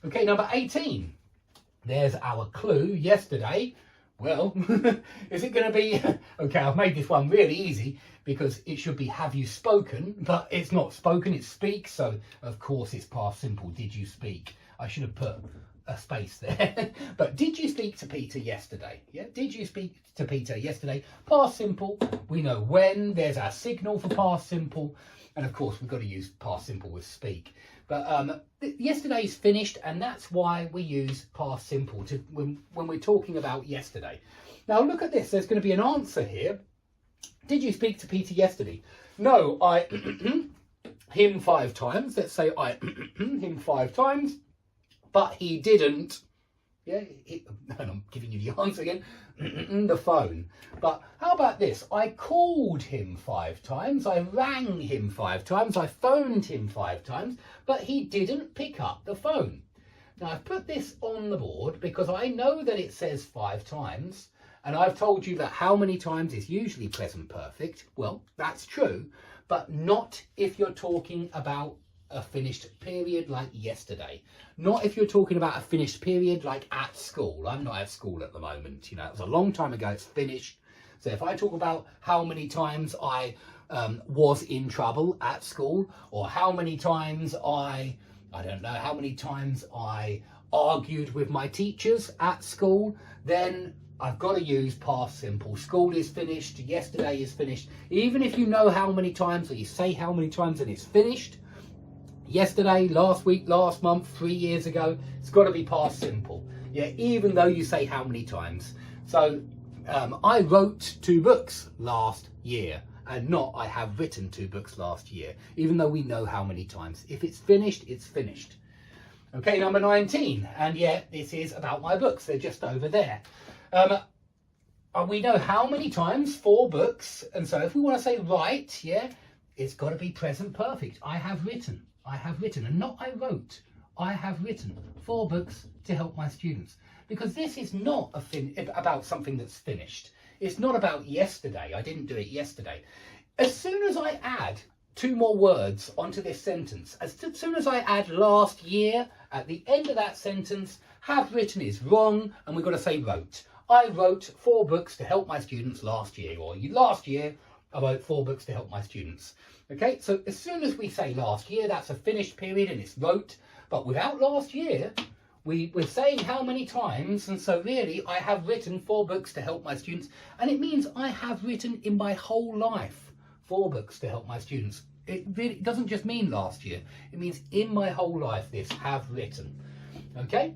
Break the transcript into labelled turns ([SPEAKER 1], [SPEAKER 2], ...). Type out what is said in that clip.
[SPEAKER 1] Okay, number 18. There's our clue yesterday. Well, is it going to be... Okay, I've made this one really easy because it should be have you spoken, but it's not spoken, it's speak. So, of course, it's past simple. Did you speak? I should have put a space there. But did you speak to Peter yesterday? Yeah, did you speak to Peter yesterday? Past simple. We know when. There's our signal for past simple. And, of course, we've got to use past simple with speak. But yesterday's finished, and that's why we use past simple to when we're talking about yesterday. Now look at this. There's going to be an answer here. Did you speak to Peter yesterday? No, I him 5 times. Let's say I him 5 times, but he didn't. Yeah, and I'm giving you the answer again. The phone. But how about this? I called him 5 times. I rang him 5 times. I phoned him 5 times, but he didn't pick up the phone. Now I've put this on the board because I know that it says 5 times, and I've told you that how many times is usually present perfect. Well, that's true, but not if you're talking about a finished period like yesterday. Not if you're talking about a finished period like at school. I'm not at school at the moment. You know, it was a long time ago. It's finished. So if I talk about how many times I was in trouble at school, or how many times I don't know, how many times I argued with my teachers at school, then I've got to use past simple. School is finished. Yesterday is finished. Even if you know how many times, or you say how many times and it's finished, yesterday, last week, last month, 3 years ago, it's got to be past simple. Yeah, even though you say how many times. So I wrote 2 books last year, and not I have written 2 books last year, even though we know how many times. If it's finished, it's finished. Okay, number 19. And yeah, this is about my books. They're just over there. We know how many times, 4 books. And so if we want to say write, yeah, it's got to be present perfect. I have written. I have written, and not I wrote. I have written 4 books to help my students. Because this is not about something that's finished. It's not about yesterday. I didn't do it yesterday. As soon as I add 2 more words onto this sentence, as soon as I add last year at the end of that sentence, have written is wrong, and we've got to say wrote. I wrote 4 books to help my students last year, or last year I wrote 4 books to help my students. Okay, so as soon as we say last year, that's a finished period and it's wrote. But without last year, we're saying how many times. And so really, I have written 4 books to help my students. And it means I have written in my whole life 4 books to help my students. It really doesn't just mean last year. It means in my whole life, this have written. Okay.